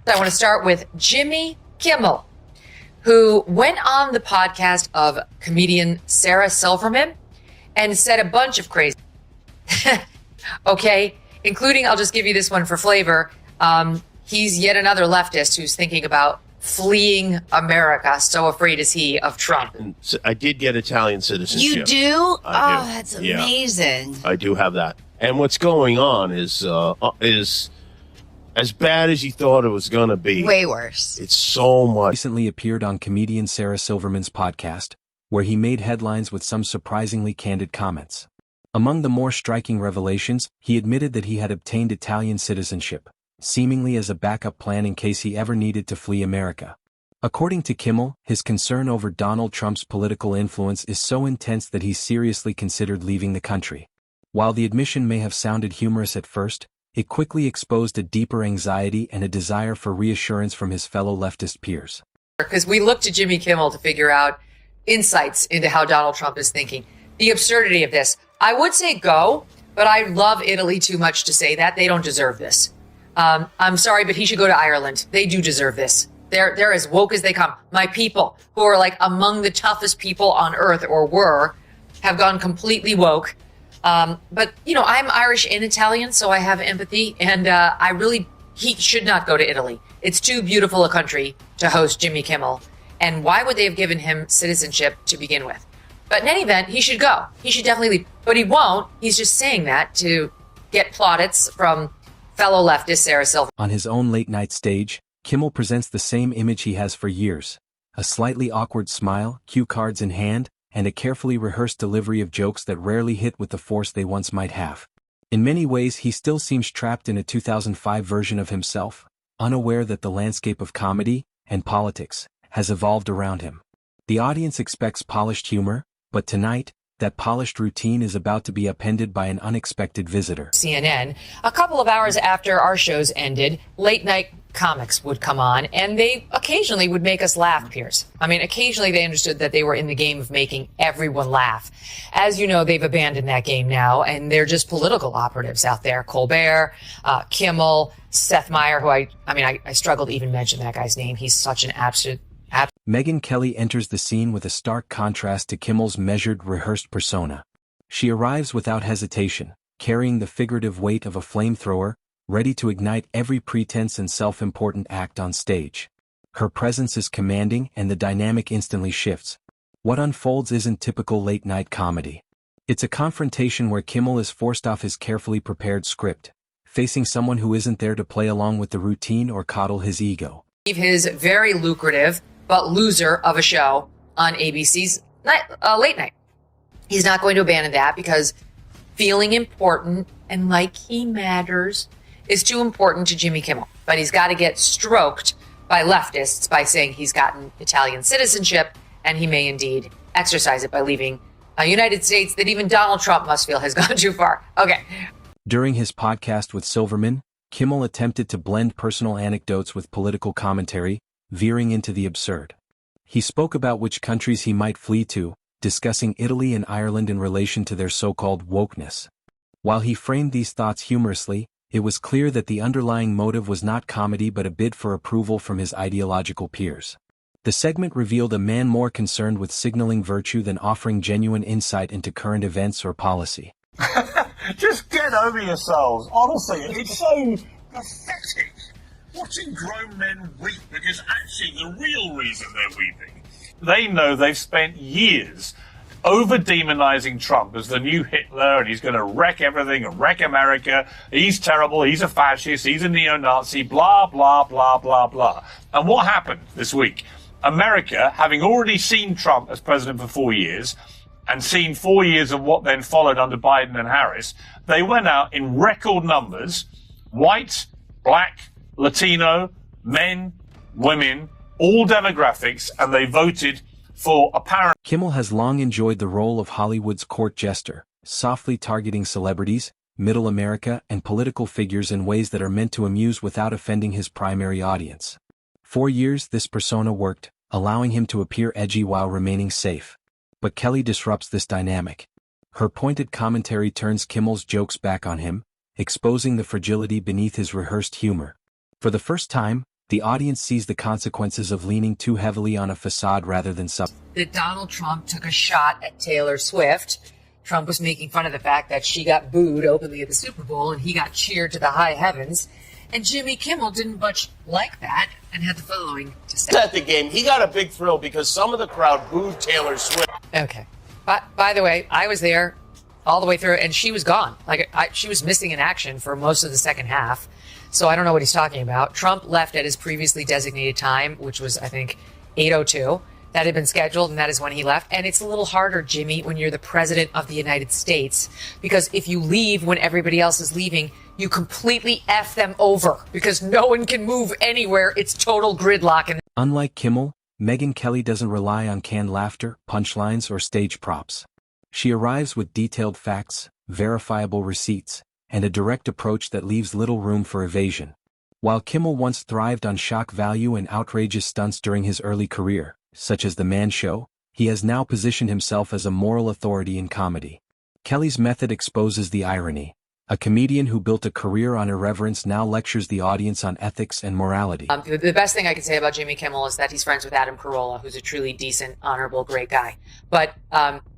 I want to start with Jimmy Kimmel, who went on the podcast of comedian Sarah Silverman and said a bunch of crazy, okay, including, I'll just give you this one for flavor. He's yet another leftist who's thinking about fleeing America. So afraid is he of Trump. I did get Italian citizenship. You do? That's amazing. Yeah, I do have that. And what's going on is as bad as you thought it was going to be. Way worse. It's so much. Recently appeared on comedian Sarah Silverman's podcast, where he made headlines with some surprisingly candid comments. Among the more striking revelations, he admitted that he had obtained Italian citizenship, seemingly as a backup plan in case he ever needed to flee America. According to Kimmel, his concern over Donald Trump's political influence is so intense that he's seriously considered leaving the country. While the admission may have sounded humorous at first, it quickly exposed a deeper anxiety and a desire for reassurance from his fellow leftist peers. Because we look to Jimmy Kimmel to figure out insights into how Donald Trump is thinking. The absurdity of this. I would say go, but I love Italy too much to say that. They don't deserve this. I'm sorry, but he should go to Ireland. They do deserve this. They're as woke as they come. My people, who are like among the toughest people on earth, or were, have gone completely woke. But, you know, I'm Irish and Italian, so I have empathy. And he should not go to Italy. It's too beautiful a country to host Jimmy Kimmel. And why would they have given him citizenship to begin with? But in any event, he should go. He should definitely leave. But he won't. He's just saying that to get plaudits from fellow leftist Sarah Silverman. On his own late-night stage, Kimmel presents the same image he has for years. A slightly awkward smile, cue cards in hand, and a carefully rehearsed delivery of jokes that rarely hit with the force they once might have. In many ways, he still seems trapped in a 2005 version of himself, unaware that the landscape of comedy and politics has evolved around him. The audience expects polished humor, but tonight, that polished routine is about to be upended by an unexpected visitor. CNN, a couple of hours after our shows ended, late night comics would come on, and they occasionally would make us laugh, Piers. I mean, occasionally they understood that they were in the game of making everyone laugh. As you know, they've abandoned that game now, and they're just political operatives out there. Colbert, Kimmel, Seth Meyers, who I struggle to even mention that guy's name. He's such an absolute. Megyn Kelly enters the scene with a stark contrast to Kimmel's measured, rehearsed persona. She arrives without hesitation, carrying the figurative weight of a flamethrower, ready to ignite every pretense and self-important act on stage. Her presence is commanding and the dynamic instantly shifts. What unfolds isn't typical late-night comedy. It's a confrontation where Kimmel is forced off his carefully prepared script, facing someone who isn't there to play along with the routine or coddle his ego. His very lucrative but loser of a show on ABC's late night. He's not going to abandon that because feeling important and like he matters is too important to Jimmy Kimmel. But he's got to get stroked by leftists by saying he's gotten Italian citizenship, and he may indeed exercise it by leaving a United States that even Donald Trump must feel has gone too far. Okay. During his podcast with Silverman, Kimmel attempted to blend personal anecdotes with political commentary, veering into the absurd. He spoke about which countries he might flee to, discussing Italy and Ireland in relation to their so-called wokeness. While he framed these thoughts humorously, it was clear that the underlying motive was not comedy but a bid for approval from his ideological peers. The segment revealed a man more concerned with signaling virtue than offering genuine insight into current events or policy. Just get over yourselves. Honestly, it's so pathetic. Watching grown men weep because actually the real reason they're weeping. They know they've spent years over-demonizing Trump as the new Hitler, and he's going to wreck everything and wreck America. He's terrible, he's a fascist, he's a neo-Nazi, blah, blah, blah, blah, blah. And what happened this week? America, having already seen Trump as president for 4 years, and seen 4 years of what then followed under Biden and Harris, they went out in record numbers, white, black, Latino, men, women, all demographics, and they voted for apparent. Kimmel has long enjoyed the role of Hollywood's court jester, softly targeting celebrities, middle America, and political figures in ways that are meant to amuse without offending his primary audience. For years this persona worked, allowing him to appear edgy while remaining safe. But Kelly disrupts this dynamic. Her pointed commentary turns Kimmel's jokes back on him, exposing the fragility beneath his rehearsed humor. For the first time, The audience sees the consequences of leaning too heavily on a facade rather than that Donald Trump took a shot at Taylor Swift. Trump was making fun of the fact that she got booed openly at the Super Bowl and he got cheered to the high heavens. And Jimmy Kimmel didn't much like that and had the following to say. At the game, he got a big thrill because some of the crowd booed Taylor Swift. Okay. By the way, I was there all the way through and she was gone. She was missing in action for most of the second half. So I don't know what he's talking about. Trump left at his previously designated time, which was, I think, 8:02. That had been scheduled, and that is when he left. And it's a little harder, Jimmy, when you're the president of the United States, because if you leave when everybody else is leaving, you completely F them over because no one can move anywhere. It's total gridlock. Unlike Kimmel, Megyn Kelly doesn't rely on canned laughter, punchlines, or stage props. She arrives with detailed facts, verifiable receipts, and a direct approach that leaves little room for evasion. While Kimmel once thrived on shock value and outrageous stunts during his early career, such as The Man Show, he has now positioned himself as a moral authority in comedy. Kelly's method exposes the irony. A comedian who built a career on irreverence now lectures the audience on ethics and morality. The best thing I can say about Jimmy Kimmel is that he's friends with Adam Carolla, who's a truly decent, honorable, great guy. But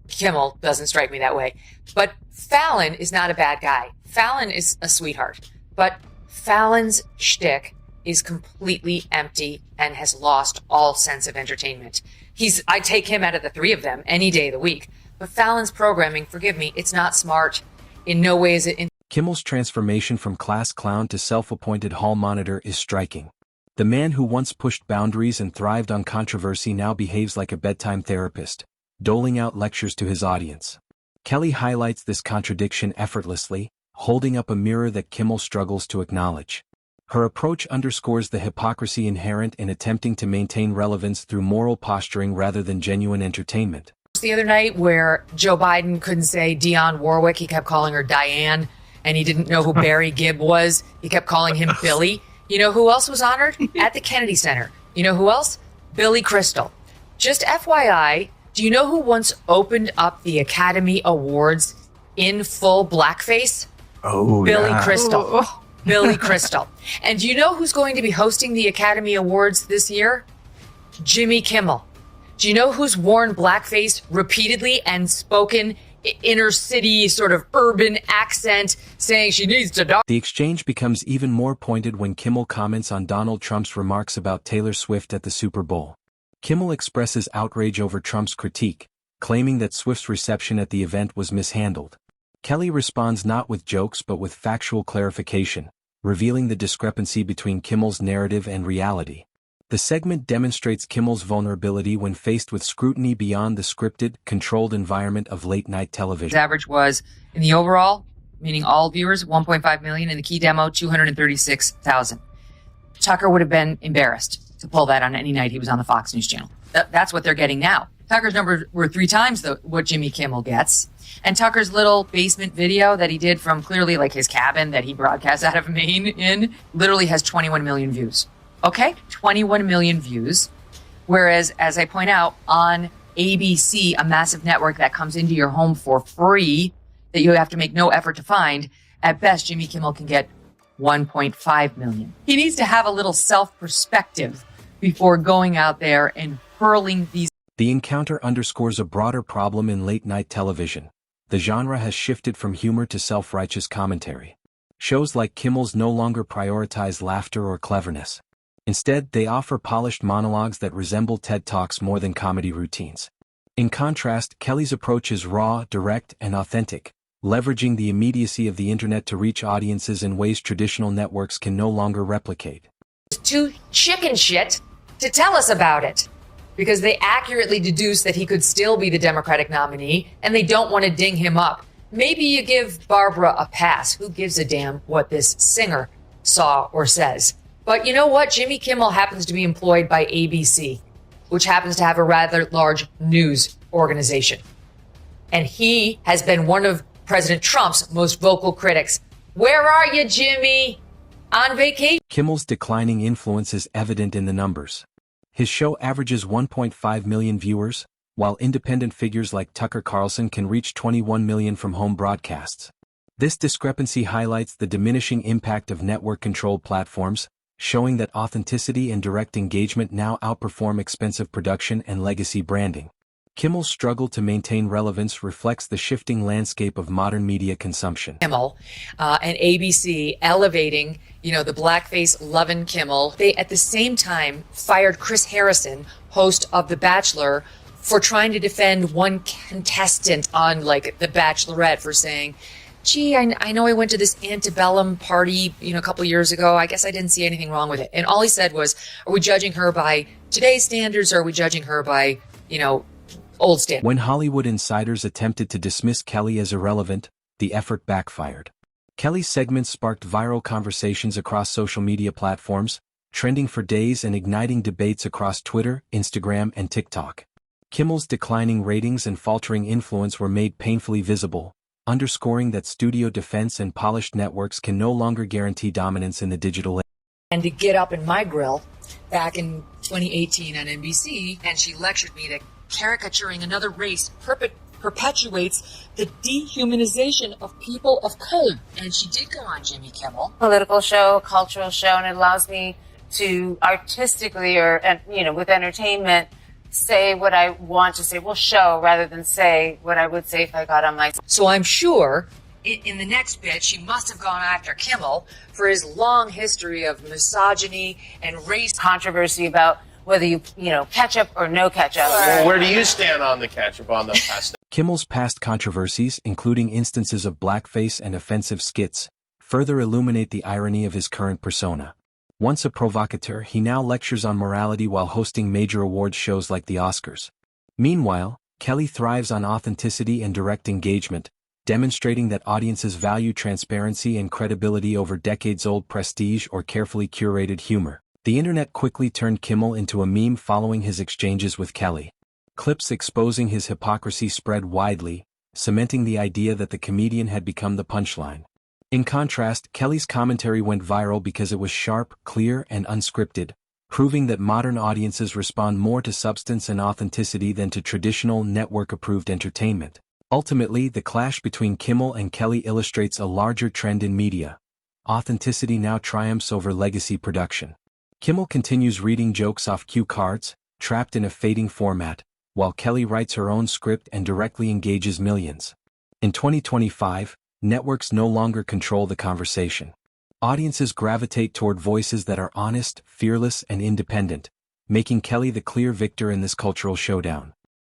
Kimmel doesn't strike me that way. But Fallon is not a bad guy. Fallon is a sweetheart. But Fallon's shtick is completely empty and has lost all sense of entertainment. I take him out of the three of them any day of the week. But Fallon's programming, forgive me, it's not smart. In no way is it... Kimmel's transformation from class clown to self-appointed hall monitor is striking. The man who once pushed boundaries and thrived on controversy now behaves like a bedtime therapist, doling out lectures to his audience. Kelly highlights this contradiction effortlessly, holding up a mirror that Kimmel struggles to acknowledge. Her approach underscores the hypocrisy inherent in attempting to maintain relevance through moral posturing rather than genuine entertainment. The other night where Joe Biden couldn't say Dionne Warwick, he kept calling her Diane, and he didn't know who Barry Gibb was. He kept calling him Billy. You know who else was honored? At the Kennedy Center. You know who else? Billy Crystal. Just FYI, do you know who once opened up the Academy Awards in full blackface? Oh, Billy yeah. Crystal. Billy Crystal. And do you know who's going to be hosting the Academy Awards this year? Jimmy Kimmel. Do you know who's worn blackface repeatedly and spoken inner city sort of urban accent saying she needs to die? The exchange becomes even more pointed when Kimmel comments on Donald Trump's remarks about Taylor Swift at the Super Bowl. Kimmel expresses outrage over Trump's critique, claiming that Swift's reception at the event was mishandled. Kelly responds not with jokes but with factual clarification, revealing the discrepancy between Kimmel's narrative and reality. The segment demonstrates Kimmel's vulnerability when faced with scrutiny beyond the scripted, controlled environment of late-night television. His average was, in the overall, meaning all viewers, 1.5 million. In the key demo, 236,000. Tucker would have been embarrassed to pull that on any night he was on the Fox News channel. That's what they're getting now. Tucker's numbers were 3 times what Jimmy Kimmel gets. And Tucker's little basement video that he did from clearly like his cabin that he broadcasts out of Maine in literally has 21 million views. Okay? 21 million views. Whereas, as I point out, on ABC, a massive network that comes into your home for free, that you have to make no effort to find, at best, Jimmy Kimmel can get 1.5 million. He needs to have a little self-perspective before going out there and hurling these. The encounter underscores a broader problem in late-night television. The genre has shifted from humor to self-righteous commentary. Shows like Kimmel's no longer prioritize laughter or cleverness. Instead, they offer polished monologues that resemble TED Talks more than comedy routines. In contrast, Kelly's approach is raw, direct, and authentic, leveraging the immediacy of the internet to reach audiences in ways traditional networks can no longer replicate. Too chicken shit to tell us about it, because they accurately deduce that he could still be the Democratic nominee, and they don't want to ding him up. Maybe you give Barbara a pass. Who gives a damn what this singer saw or says? But you know what? Jimmy Kimmel happens to be employed by ABC, which happens to have a rather large news organization. And he has been one of President Trump's most vocal critics. Where are you, Jimmy? On vacation? Kimmel's declining influence is evident in the numbers. His show averages 1.5 million viewers, while independent figures like Tucker Carlson can reach 21 million from home broadcasts. This discrepancy highlights the diminishing impact of network-controlled platforms, showing that authenticity and direct engagement now outperform expensive production and legacy branding. Kimmel's struggle to maintain relevance reflects the shifting landscape of modern media consumption. Kimmel and ABC elevating, the blackface lovin' Kimmel. They, at the same time, fired Chris Harrison, host of The Bachelor, for trying to defend one contestant on, The Bachelorette for saying, gee, I know I went to this antebellum party, a couple years ago. I guess I didn't see anything wrong with it. And all he said was, are we judging her by today's standards, or are we judging her by, old standards? When Hollywood insiders attempted to dismiss Kelly as irrelevant, the effort backfired. Kelly's segments sparked viral conversations across social media platforms, trending for days and igniting debates across Twitter, Instagram, and TikTok. Kimmel's declining ratings and faltering influence were made painfully visible, underscoring that studio defense and polished networks can no longer guarantee dominance in the digital age. And to get up in my grill back in 2018 on NBC, and she lectured me that caricaturing another race perpetuates the dehumanization of people of color. And she did go on Jimmy Kimmel. Political show, cultural show, and it allows me to artistically with entertainment, say what I want to say. Well, show rather than say what I would say if I got on my... So I'm sure in the next bit, she must have gone after Kimmel for his long history of misogyny and race controversy about whether you ketchup or no ketchup. Well, where do you stand on the ketchup on the pasta? Kimmel's past controversies, including instances of blackface and offensive skits, further illuminate the irony of his current persona. Once a provocateur, he now lectures on morality while hosting major awards shows like the Oscars. Meanwhile, Kelly thrives on authenticity and direct engagement, demonstrating that audiences value transparency and credibility over decades-old prestige or carefully curated humor. The internet quickly turned Kimmel into a meme following his exchanges with Kelly. Clips exposing his hypocrisy spread widely, cementing the idea that the comedian had become the punchline. In contrast, Kelly's commentary went viral because it was sharp, clear, and unscripted, proving that modern audiences respond more to substance and authenticity than to traditional network-approved entertainment. Ultimately, the clash between Kimmel and Kelly illustrates a larger trend in media. Authenticity now triumphs over legacy production. Kimmel continues reading jokes off cue cards, trapped in a fading format, while Kelly writes her own script and directly engages millions. In 2025, networks no longer control the conversation. Audiences gravitate toward voices that are honest, fearless, and independent, making Kelly the clear victor in this cultural showdown.